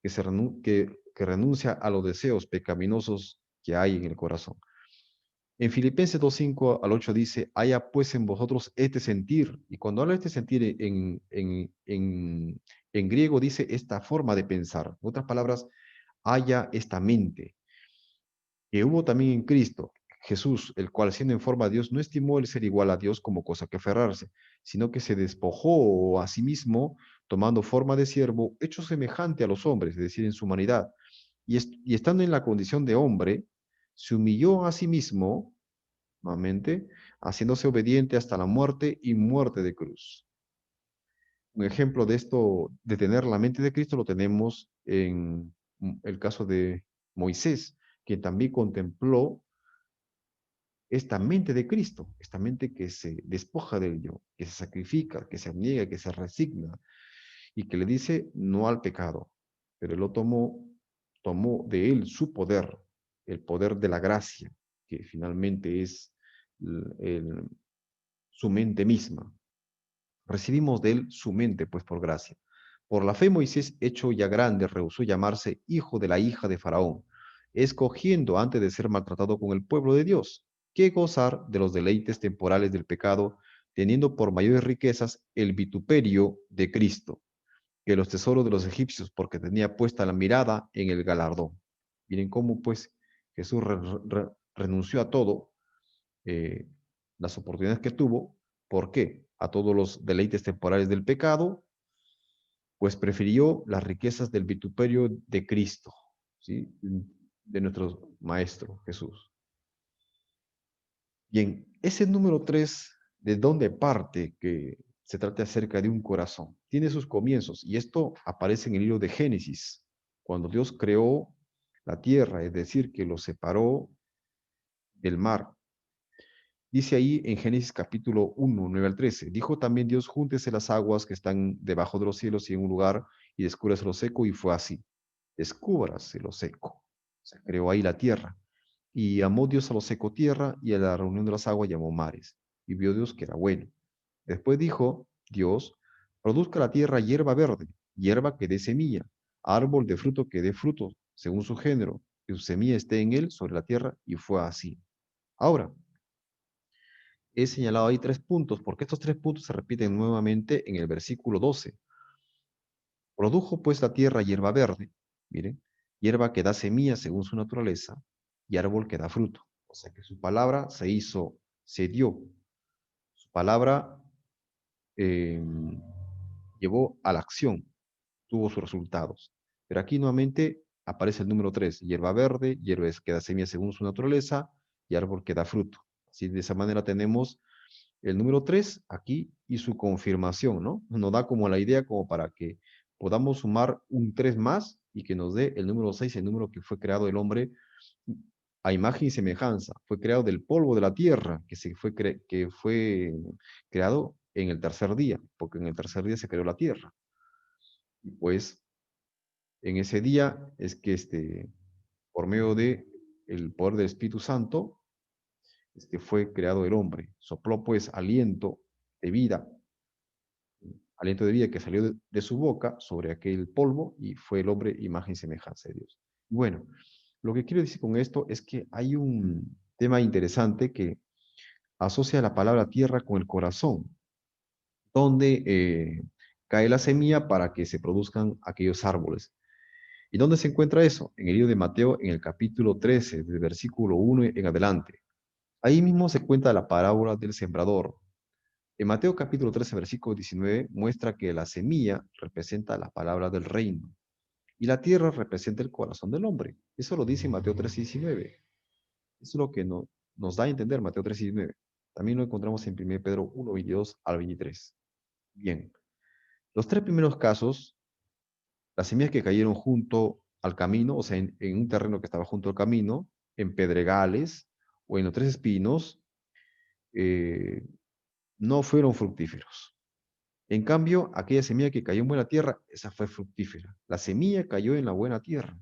que renuncia a los deseos pecaminosos que hay en el corazón. En Filipenses 2:5 al 8 dice, haya pues en vosotros este sentir. Y cuando habla de este sentir en griego dice esta forma de pensar. En otras palabras, haya esta mente que hubo también en Cristo, Jesús, el cual siendo en forma de Dios no estimó el ser igual a Dios como cosa que aferrarse, sino que se despojó a sí mismo, tomando forma de siervo, hecho semejante a los hombres, es decir, en su humanidad. Y estando en la condición de hombre, se humilló a sí mismo, nuevamente, haciéndose obediente hasta la muerte y muerte de cruz. Un ejemplo de esto, de tener la mente de Cristo, lo tenemos en el caso de Moisés, quien también contempló esta mente de Cristo, esta mente que se despoja del yo, que se sacrifica, que se abniega, que se resigna y que le dice no al pecado. Pero él lo tomó de él su poder, el poder de la gracia, que finalmente es su mente misma. Recibimos de él su mente, pues por gracia. Por la fe Moisés, hecho ya grande, rehusó llamarse hijo de la hija de Faraón, escogiendo antes de ser maltratado con el pueblo de Dios, que gozar de los deleites temporales del pecado, teniendo por mayores riquezas el vituperio de Cristo, que los tesoros de los egipcios, porque tenía puesta la mirada en el galardón. Miren cómo pues Jesús renunció a todo, eh, las oportunidades que tuvo. ¿Por qué? A todos los deleites temporales del pecado, pues prefirió las riquezas del vituperio de Cristo, ¿sí? De nuestro Maestro Jesús. Bien, ese número 3, ¿de dónde parte? Que se trata acerca de un corazón. Tiene sus comienzos y esto aparece en el libro de Génesis, cuando Dios creó la tierra, es decir, que lo separó del mar. Dice ahí en Génesis capítulo 1, 9 al 13, dijo también Dios, júntese las aguas que están debajo de los cielos y en un lugar y descúbrase lo seco, y fue así. Descúbrase lo seco. Se creó ahí la tierra. Y amó Dios a lo seco tierra y a la reunión de las aguas llamó mares. Y vio Dios que era bueno. Después dijo Dios, produzca la tierra hierba verde, hierba que dé semilla, árbol de fruto que dé fruto, según su género, que su semilla esté en él sobre la tierra, y fue así. Ahora, he señalado ahí 3 puntos, porque estos 3 puntos se repiten nuevamente en el versículo 12. Produjo pues la tierra hierba verde, miren, hierba que da semilla según su naturaleza, y árbol que da fruto. O sea que su palabra se hizo, se dio. Su palabra eh, llevó a la acción, tuvo sus resultados. Pero aquí nuevamente aparece el número 3, hierba verde, hierba que da semilla según su naturaleza, y árbol que da fruto. Así de esa manera tenemos el número 3 aquí y su confirmación, ¿no? Nos da como la idea como para que podamos sumar un 3 más y que nos dé el número 6, el número que fue creado el hombre a imagen y semejanza. Fue creado del polvo de la tierra, que fue creado en el tercer día, porque en el tercer día se creó la tierra. Y pues en ese día es que por medio de el poder del Espíritu Santo, fue creado el hombre. Sopló pues aliento de vida que salió de su boca sobre aquel polvo y fue el hombre imagen y semejanza de Dios. Bueno, lo que quiero decir con esto es que hay un tema interesante que asocia la palabra tierra con el corazón, donde cae la semilla para que se produzcan aquellos árboles. ¿Y dónde se encuentra eso? En el libro de Mateo, en el capítulo 13, del versículo 1 en adelante. Ahí mismo se cuenta la parábola del sembrador. En Mateo capítulo 13, versículo 19, muestra que la semilla representa la palabra del reino y la tierra representa el corazón del hombre. Eso lo dice en Mateo 13, 19. Eso es lo que nos da a entender Mateo 13, 19. También lo encontramos en 1 Pedro 1, 22 al 23. Bien, los 3 primeros casos, las semillas que cayeron junto al camino, o sea, en un terreno que estaba junto al camino, en pedregales o en los 3 espinos, eh, no fueron fructíferos. En cambio, aquella semilla que cayó en buena tierra, esa fue fructífera. La semilla cayó en la buena tierra.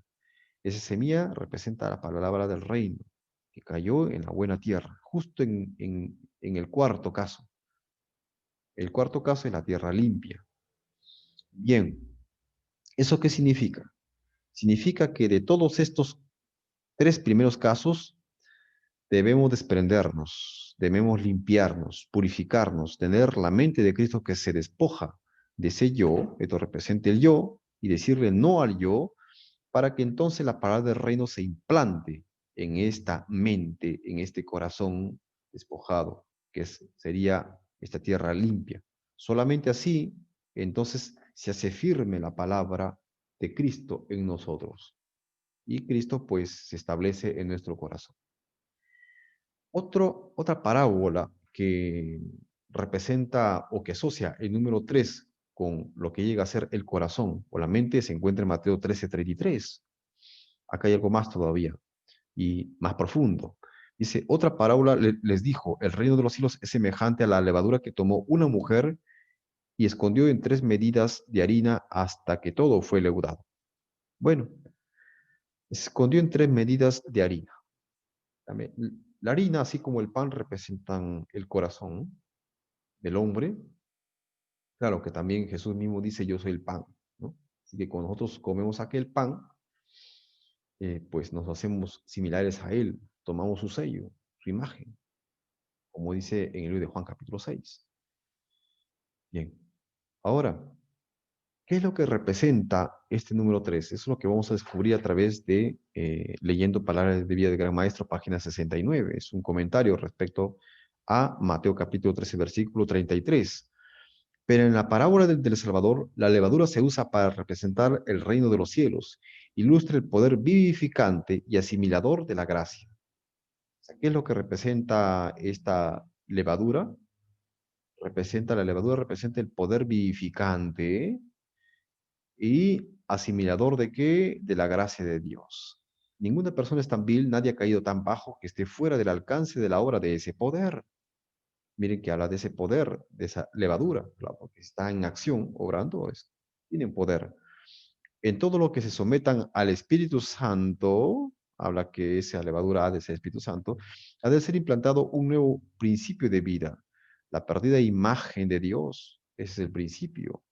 Esa semilla representa la palabra del reino, que cayó en la buena tierra, justo en el cuarto caso. El cuarto caso es la tierra limpia. Bien, ¿eso qué significa? Significa que de todos estos tres primeros casos debemos desprendernos, debemos limpiarnos, purificarnos, tener la mente de Cristo que se despoja de ese yo, esto representa el yo, y decirle no al yo, para que entonces la palabra del reino se implante en esta mente, en este corazón despojado, sería esta tierra limpia. Solamente así, entonces, se hace firme la palabra de Cristo en nosotros. Y Cristo, pues, se establece en nuestro corazón. Otra parábola que representa o que asocia el número 3 con lo que llega a ser el corazón o la mente se encuentra en Mateo 13:33. Acá hay algo más todavía y más profundo. Dice, otra parábola les dijo, el reino de los cielos es semejante a la levadura que tomó una mujer y escondió en 3 medidas de harina hasta que todo fue leudado. Bueno, escondió en 3 medidas de harina. También, la harina, así como el pan, representan el corazón del hombre. Claro que también Jesús mismo dice, yo soy el pan, ¿no? Así que cuando nosotros comemos aquel pan, pues nos hacemos similares a él, tomamos su sello, su imagen, como dice en el libro de Juan capítulo 6. Bien, ahora, ¿qué es lo que representa este número 3? Eso es lo que vamos a descubrir a través de Leyendo Palabras de Vida del Gran Maestro, página 69. Es un comentario respecto a Mateo capítulo 13, versículo 33. Pero en la parábola del Salvador, la levadura se usa para representar el reino de los cielos, ilustra el poder vivificante y asimilador de la gracia. O sea, ¿qué es lo que representa esta levadura? La levadura representa el poder vivificante y asimilador de qué? De la gracia de Dios. Ninguna persona es tan vil, nadie ha caído tan bajo que esté fuera del alcance de la obra de ese poder. Miren que habla de ese poder, de esa levadura, claro, porque está en acción, obrando, tienen poder. En todo lo que se sometan al Espíritu Santo, habla que esa levadura ha de ser Espíritu Santo, ha de ser implantado un nuevo principio de vida, la perdida imagen de Dios, ese es el principio.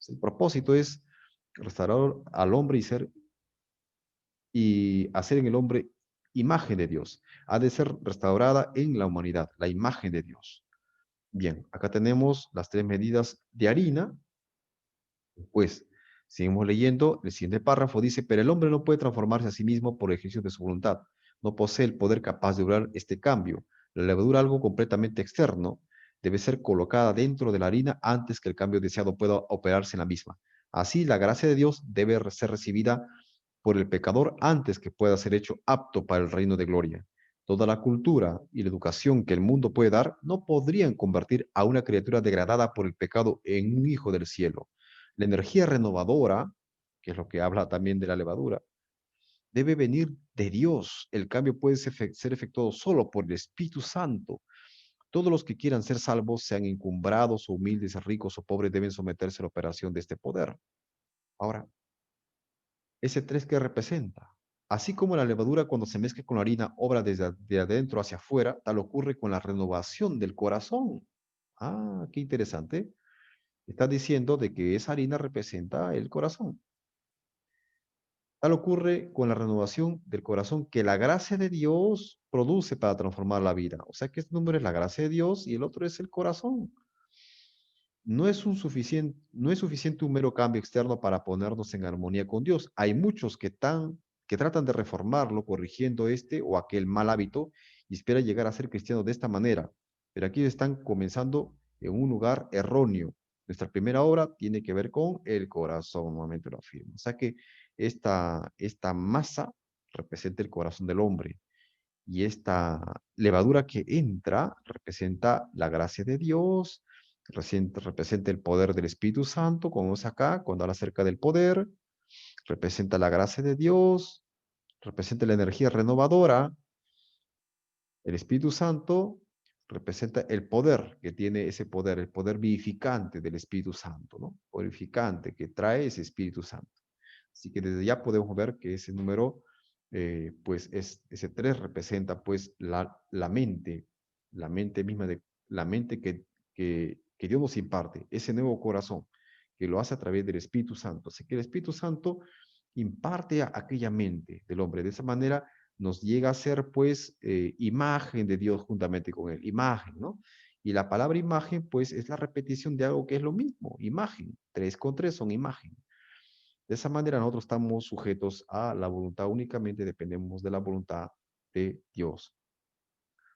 El propósito es restaurar al hombre y hacer en el hombre imagen de Dios. Ha de ser restaurada en la humanidad, la imagen de Dios. Bien, acá tenemos las 3 medidas de harina. Pues, seguimos leyendo, el siguiente párrafo dice, pero el hombre no puede transformarse a sí mismo por ejercicio de su voluntad. No posee el poder capaz de lograr este cambio. La levadura, algo completamente externo, debe ser colocada dentro de la harina antes que el cambio deseado pueda operarse en la misma. Así, la gracia de Dios debe ser recibida por el pecador antes que pueda ser hecho apto para el reino de gloria. Toda la cultura y la educación que el mundo puede dar no podrían convertir a una criatura degradada por el pecado en un hijo del cielo. La energía renovadora, que es lo que habla también de la levadura, debe venir de Dios. El cambio puede ser efectuado solo por el Espíritu Santo. Todos los que quieran ser salvos, sean encumbrados o humildes, ricos o pobres, deben someterse a la operación de este poder. Ahora, ese 3 que representa. Así como la levadura cuando se mezcla con la harina obra desde de adentro hacia afuera, tal ocurre con la renovación del corazón. Ah, qué interesante. Está diciendo de que esa harina representa el corazón. Tal ocurre con la renovación del corazón que la gracia de Dios produce para transformar la vida. O sea que este número es la gracia de Dios y el otro es el corazón. No es suficiente un mero cambio externo para ponernos en armonía con Dios. Hay muchos que tratan de reformarlo, corrigiendo este o aquel mal hábito y esperan llegar a ser cristianos de esta manera. Pero aquí están comenzando en un lugar erróneo. Nuestra primera obra tiene que ver con el corazón, nuevamente lo afirmo. O sea que esta masa representa el corazón del hombre y esta levadura que entra representa la gracia de Dios, representa el poder del Espíritu Santo, como vemos acá, cuando habla acerca del poder, representa la gracia de Dios, representa la energía renovadora, el Espíritu Santo representa el poder que tiene ese poder, el poder vivificante del Espíritu Santo, ¿no? Purificante que trae ese Espíritu Santo. Así que desde ya podemos ver que ese número pues ese 3 representa pues la mente misma, la mente que Dios nos imparte, ese nuevo corazón, que lo hace a través del Espíritu Santo. Así que el Espíritu Santo imparte a aquella mente del hombre. De esa manera nos llega a ser pues imagen de Dios juntamente con él, imagen, ¿no? Y la palabra imagen pues es la repetición de algo que es lo mismo, imagen. 3 con 3 son imagen. De esa manera nosotros estamos sujetos a la voluntad, únicamente dependemos de la voluntad de Dios.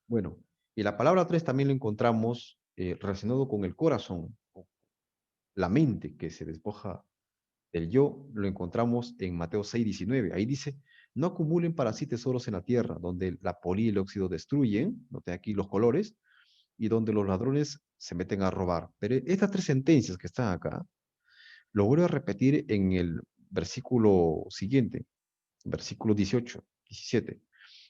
Bueno, y la palabra 3 también lo encontramos relacionado con el corazón, la mente que se despoja del yo, lo encontramos en Mateo 6:19. Ahí dice, no acumulen para sí tesoros en la tierra, donde la polilla y el óxido destruyen, noten aquí los colores, y donde los ladrones se meten a robar. Pero estas 3 sentencias que están acá, lo vuelvo a repetir en el versículo siguiente, versículo 18, 17.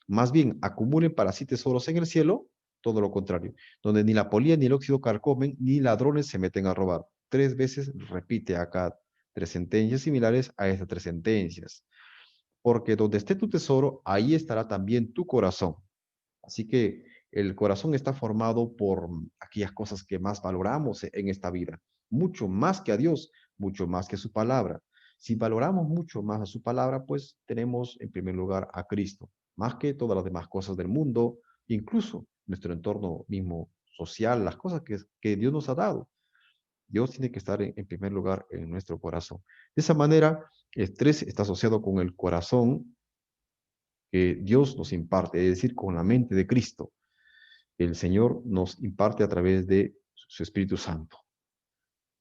Más bien, acumulen para sí tesoros en el cielo, todo lo contrario, donde ni la polilla ni el óxido carcomen, ni ladrones se meten a robar. 3 veces repite acá 3 sentencias similares a estas 3 sentencias. Porque donde esté tu tesoro, ahí estará también tu corazón. Así que el corazón está formado por aquellas cosas que más valoramos en esta vida, mucho más que a Dios, mucho más que su palabra. Si valoramos mucho más a su palabra, pues tenemos en primer lugar a Cristo, más que todas las demás cosas del mundo, incluso nuestro entorno mismo social, las cosas que Dios nos ha dado. Dios tiene que estar en primer lugar en nuestro corazón. De esa manera, el 3 está asociado con el corazón que Dios nos imparte, es decir, con la mente de Cristo. El Señor nos imparte a través de su Espíritu Santo.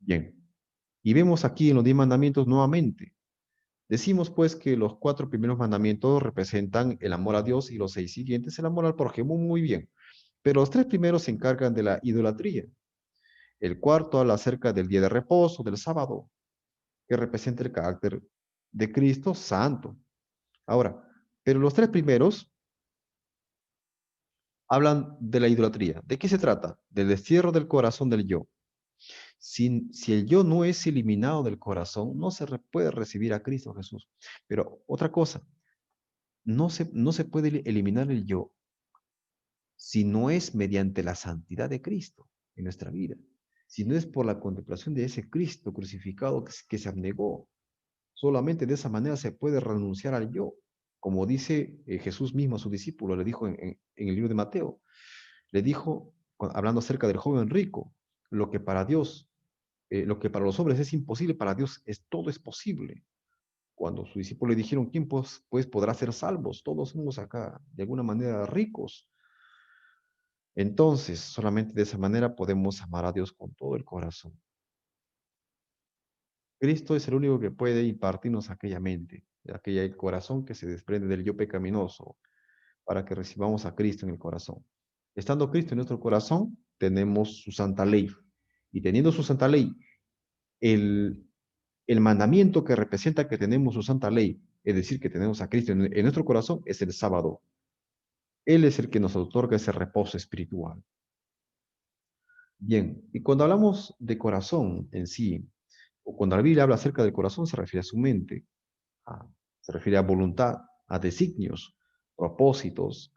Bien, y vemos aquí en los 10 mandamientos nuevamente. Decimos pues que los 4 primeros mandamientos representan el amor a Dios y los 6 siguientes el amor al prójimo, muy bien. Pero los 3 primeros se encargan de la idolatría. El cuarto habla acerca del día de reposo, del sábado, que representa el carácter de Cristo santo. Ahora, pero los 3 primeros hablan de la idolatría. ¿De qué se trata? Del destierro del corazón del yo. Si el yo no es eliminado del corazón, no se puede recibir a Cristo Jesús. Pero otra cosa, no se puede eliminar el yo si no es mediante la santidad de Cristo en nuestra vida, si no es por la contemplación de ese Cristo crucificado que se abnegó. Solamente de esa manera se puede renunciar al yo. Como dice Jesús mismo a su discípulo, le dijo en el libro de Mateo, le dijo, hablando acerca del joven rico, lo que para Dios lo que para los hombres es imposible, para Dios todo es posible. Cuando sus discípulos le dijeron, ¿quién pues podrá ser salvos? Todos somos acá, de alguna manera, ricos. Entonces, solamente de esa manera podemos amar a Dios con todo el corazón. Cristo es el único que puede impartirnos aquella mente, aquel corazón que se desprende del yo pecaminoso, para que recibamos a Cristo en el corazón. Estando Cristo en nuestro corazón, tenemos su santa ley. Y teniendo su santa ley, el, el mandamiento que representa que tenemos su santa ley, es decir, que tenemos a Cristo en nuestro corazón, es el sábado. Él es el que nos otorga ese reposo espiritual. Bien, y cuando hablamos de corazón en sí, o cuando la Biblia habla acerca del corazón, se refiere a su mente, se refiere a voluntad, a designios, propósitos,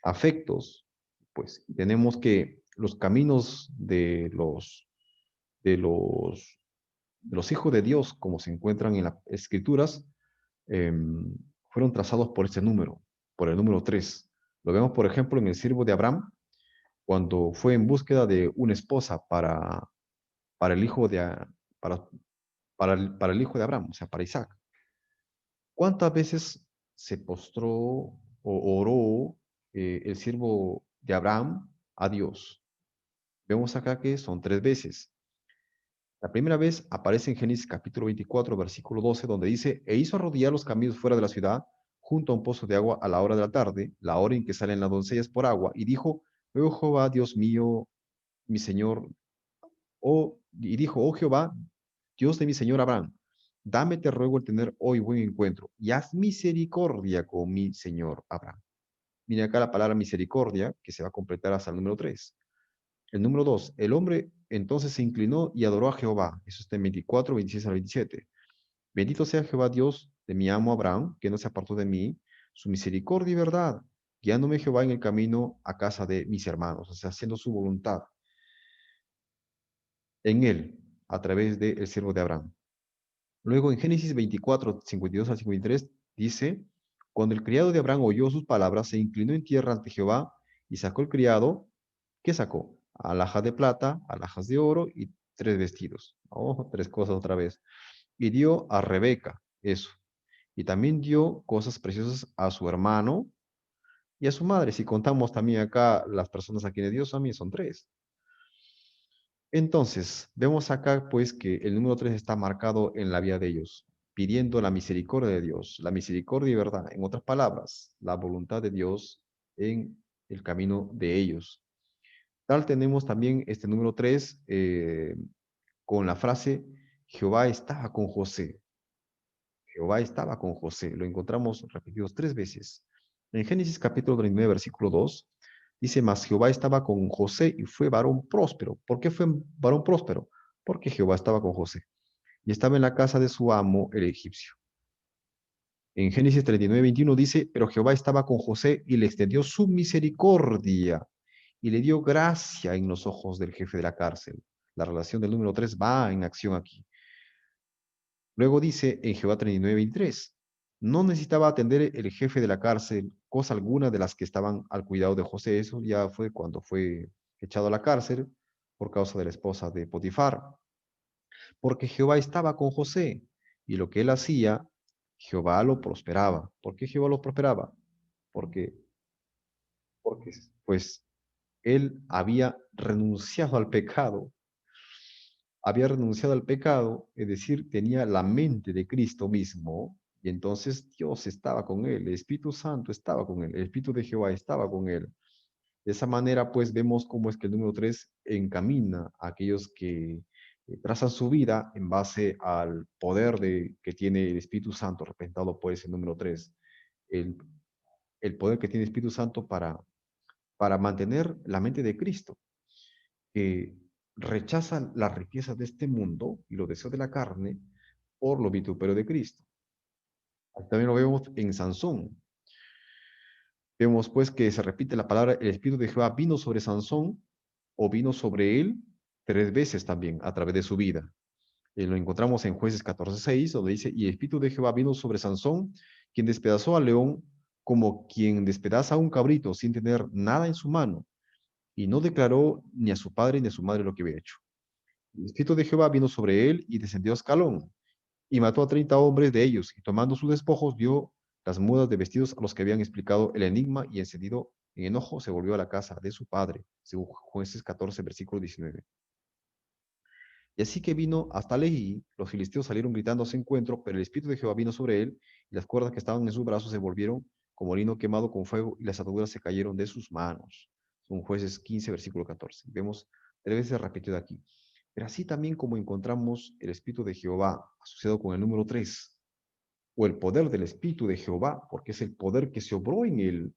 afectos. Pues tenemos que los caminos de los, de los hijos de Dios, como se encuentran en las escrituras, eh, fueron trazados por este número, por el número 3. Lo vemos, por ejemplo, en el siervo de Abraham, cuando fue en búsqueda de una esposa para el hijo para, para el hijo de Abraham, o sea, para Isaac. ¿Cuántas veces se postró o oró el siervo de Abraham a Dios? Vemos acá que son 3 veces. La primera vez aparece en Génesis capítulo 24, versículo 12, donde dice, e hizo arrodillar los caminos fuera de la ciudad, junto a un pozo de agua a la hora de la tarde, la hora en que salen las doncellas por agua, y dijo, oh Jehová, Dios mío, mi Señor, y dijo, oh Jehová, Dios de mi Señor Abraham, dame te ruego el tener hoy buen encuentro, y haz misericordia con mi Señor Abraham. Mira acá la palabra misericordia, que se va a completar hasta el número 3. El número 2, el hombre entonces se inclinó y adoró a Jehová. Eso está en 24, 26 al 27. Bendito sea Jehová Dios de mi amo Abraham, que no se apartó de mí, su misericordia y verdad, guiándome Jehová en el camino a casa de mis hermanos, o sea, haciendo su voluntad en él, a través del siervo de Abraham. Luego en Génesis 24, 52 al 53 dice, cuando el criado de Abraham oyó sus palabras, se inclinó en tierra ante Jehová y sacó el criado, ¿qué sacó? Alhajas de plata, alhajas de oro y 3 vestidos. Oh, 3 cosas otra vez. Y dio a Rebeca eso. Y también dio cosas preciosas a su hermano y a su madre. Si contamos también acá las personas a quienes Dios también son 3. Entonces, vemos acá pues que el número 3 está marcado en la vida de ellos, pidiendo la misericordia de Dios, la misericordia y verdad. En otras palabras, la voluntad de Dios en el camino de ellos. Tal tenemos también este número 3 con la frase, Jehová estaba con José. Jehová estaba con José. Lo encontramos repetidos 3 veces. En Génesis capítulo 39, versículo 2, dice, mas Jehová estaba con José y fue varón próspero. ¿Por qué fue varón próspero? Porque Jehová estaba con José y estaba en la casa de su amo, el egipcio. En Génesis 39, 21 dice, pero Jehová estaba con José y le extendió su misericordia y le dio gracia en los ojos del jefe de la cárcel. La relación del número 3 va en acción aquí. Luego dice en Jehová 39, 23, no necesitaba atender el jefe de la cárcel cosa alguna de las que estaban al cuidado de José. Eso ya fue cuando fue echado a la cárcel por causa de la esposa de Potifar. Porque Jehová estaba con José y lo que él hacía, Jehová lo prosperaba. ¿Por qué Jehová lo prosperaba? Porque, porque pues él había renunciado al pecado, es decir, tenía la mente de Cristo mismo, y entonces Dios estaba con él, el Espíritu Santo estaba con él, el Espíritu de Jehová estaba con él. De esa manera, pues vemos cómo es que el número 3 encamina a aquellos que trazan su vida en base al poder que tiene el Espíritu Santo, representado por ese número 3. El, el poder que tiene el Espíritu Santo para mantener la mente de Cristo, que rechaza las riquezas de este mundo y los deseos de la carne por lo vituperio de Cristo. También lo vemos en Sansón. Vemos pues que se repite la palabra, el Espíritu de Jehová vino sobre Sansón o vino sobre él 3 veces también a través de su vida. Lo encontramos en Jueces 14:6, donde dice, y el Espíritu de Jehová vino sobre Sansón, quien despedazó al león como quien despedaza a un cabrito sin tener nada en su mano, y no declaró ni a su padre ni a su madre lo que había hecho. El Espíritu de Jehová vino sobre él y descendió a escalón, y mató a 30 hombres de ellos, y tomando sus despojos dio las mudas de vestidos a los que habían explicado el enigma, y encendido en enojo se volvió a la casa de su padre, según Jueces 14, versículo 19. Y así que vino hasta Lehi, los filisteos salieron gritando a su encuentro, pero el Espíritu de Jehová vino sobre él, y las cuerdas que estaban en sus brazos se volvieron como lino quemado con fuego, y las ataduras se cayeron de sus manos. Son Jueces 15, versículo 14. Vemos 3 veces repetido aquí. Pero así también como encontramos el Espíritu de Jehová asociado con el número 3, o el poder del Espíritu de Jehová, porque es el poder que se obró en él,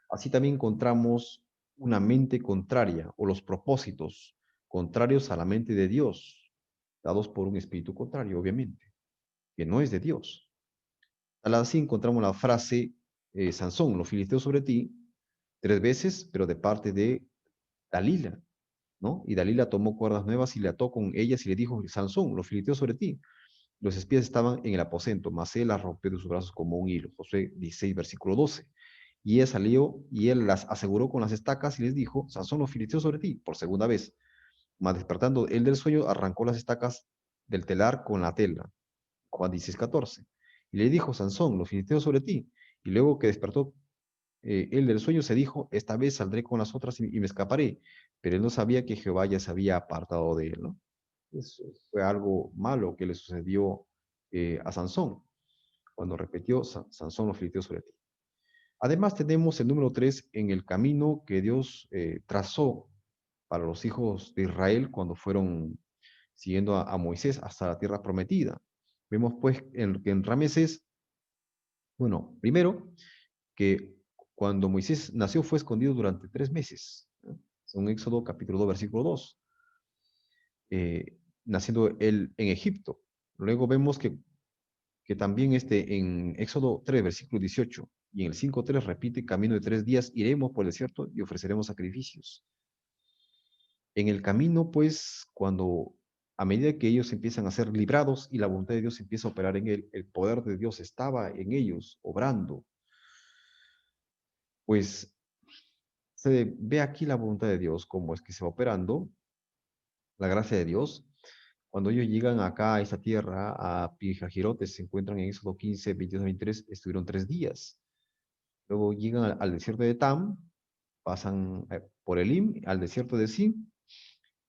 así también encontramos una mente contraria, o los propósitos contrarios a la mente de Dios, dados por un espíritu contrario, obviamente, que no es de Dios. Tal así encontramos la frase, Sansón, los filisteos sobre ti, 3 veces, pero de parte de Dalila, ¿no? Y Dalila tomó cuerdas nuevas y le ató con ellas y le dijo, Sansón, los filisteos sobre ti. Los espías estaban en el aposento, mas él las rompió de sus brazos como un hilo. Josué 16, versículo 12. Y ella salió y él las aseguró con las estacas y les dijo, Sansón, los filisteos sobre ti, por segunda vez. Mas despertando él del sueño, arrancó las estacas del telar con la tela. Juan 16, 14. Y le dijo, Sansón, los filisteos sobre ti. Y luego que despertó él del sueño, se dijo, esta vez saldré con las otras y me escaparé. Pero él no sabía que Jehová ya se había apartado de él, ¿no? Eso fue algo malo que le sucedió a Sansón, cuando repitió, Sansón los filisteos sobre ti. Además tenemos el número 3 en el camino que Dios trazó para los hijos de Israel cuando fueron siguiendo a Moisés hasta la tierra prometida. Vemos pues que en Ramesés, bueno, primero que cuando Moisés nació fue escondido durante 3 meses, ¿no? Según Éxodo capítulo 2, versículo 2, naciendo él en Egipto. Luego vemos que que también en Éxodo 3, versículo 18, y en el 5:3 repite, camino de 3 días, iremos por el desierto y ofreceremos sacrificios. En el camino, pues, cuando a medida que ellos empiezan a ser librados y la voluntad de Dios empieza a operar en él, el poder de Dios estaba en ellos, obrando, pues se ve aquí la voluntad de Dios, cómo es que se va operando, la gracia de Dios. Cuando ellos llegan acá a esta tierra, a Pijajirotes, se encuentran en Éxodo 15, 22, 23, estuvieron 3 días. Luego llegan al desierto de Tam, pasan por Elim, al desierto de Sin,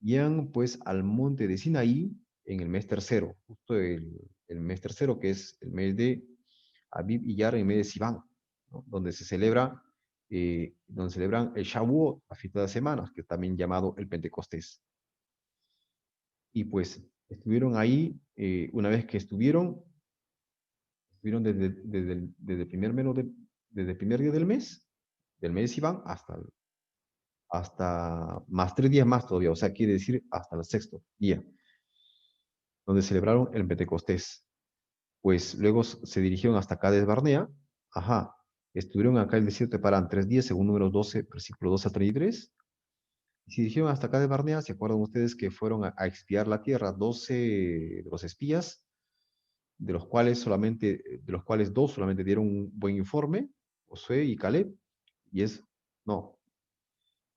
llegan pues al monte de Sinaí en el mes tercero, justo el mes tercero, que es el mes de Abib y Yar, en el mes de Sivan, ¿no? Donde se celebra, donde celebran el Shavuot, la fiesta de las semanas, que es también llamado el Pentecostés. Y pues estuvieron ahí, una vez que estuvieron desde el primer desde el primer día del mes de Sivan, hasta más 3 días más todavía, o sea, quiere decir hasta el sexto día, donde celebraron el Pentecostés. Pues luego se dirigieron hasta Cades Barnea, ajá, estuvieron acá en el desierto de Parán 3 días, según Números 12, versículo 2 a 33, y se dirigieron hasta Cades Barnea. ¿Se acuerdan ustedes que fueron a expiar la tierra 12 de los espías, de los cuales dos solamente dieron un buen informe, Josué y Caleb, y no,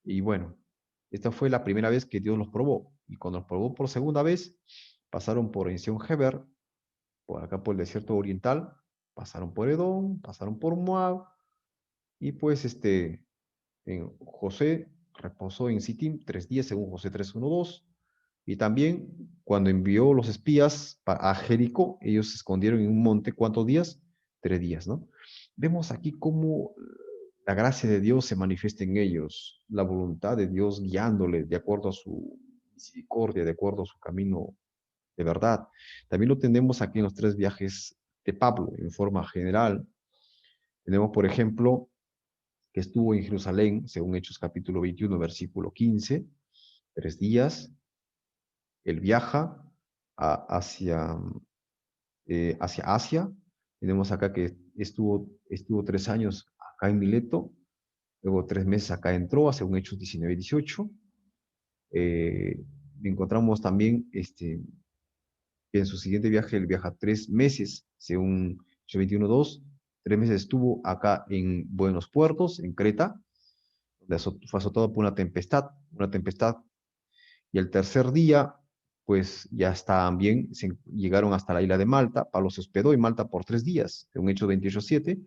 y bueno, esta fue la primera vez que Dios los probó, y cuando los probó por segunda vez, pasaron por Ensión Geber, por acá por el desierto oriental, pasaron por Edom, pasaron por Moab, y pues en José reposó en Sittim 3 días, según José 3:1-2, y también cuando envió los espías a Jericó, ellos se escondieron en un monte, ¿cuántos días? 3 días, ¿no? Vemos aquí cómo la gracia de Dios se manifiesta en ellos, la voluntad de Dios guiándoles de acuerdo a su misericordia, de acuerdo a su camino de verdad. También lo tenemos aquí en los 3 viajes de Pablo, en forma general. Tenemos, por ejemplo, que estuvo en Jerusalén, según Hechos capítulo 21, versículo 15, 3 días. Él viaja hacia Asia. Tenemos acá que estuvo 3 años acá en Mileto, luego 3 meses acá en Troas, según Hechos 19 y 18. Encontramos también que en su siguiente viaje, él viaja 3 meses, según Hechos 21:2. 3 meses estuvo acá en Buenos Puertos, en Creta, donde fue azotado por una tempestad, y el tercer día, pues ya estaban bien, llegaron hasta la isla de Malta. Pablo se hospedó en Malta por 3 días, según Hechos 28:7,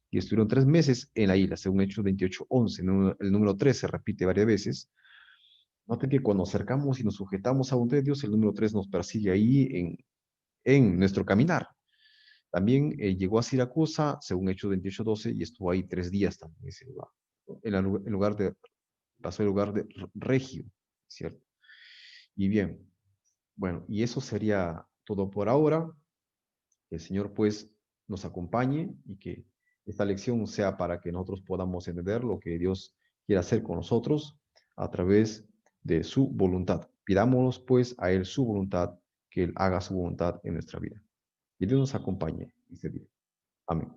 y estuvieron 3 meses en la isla, según Hechos 28:11. El número 3 se repite varias veces. Noten que cuando acercamos y nos sujetamos a un de Dios, el número 3 nos persigue ahí en nuestro caminar. También llegó a Siracusa, según Hechos 28:12, y estuvo ahí 3 días también en ese lugar. Pasó el lugar de Regio, ¿cierto? Y bien, bueno, y eso sería todo por ahora. Que el Señor pues nos acompañe y que esta lección sea para que nosotros podamos entender lo que Dios quiere hacer con nosotros a través de su voluntad. Pidámonos pues a Él su voluntad, que Él haga su voluntad en nuestra vida. Y Dios nos acompañe este día. Amén.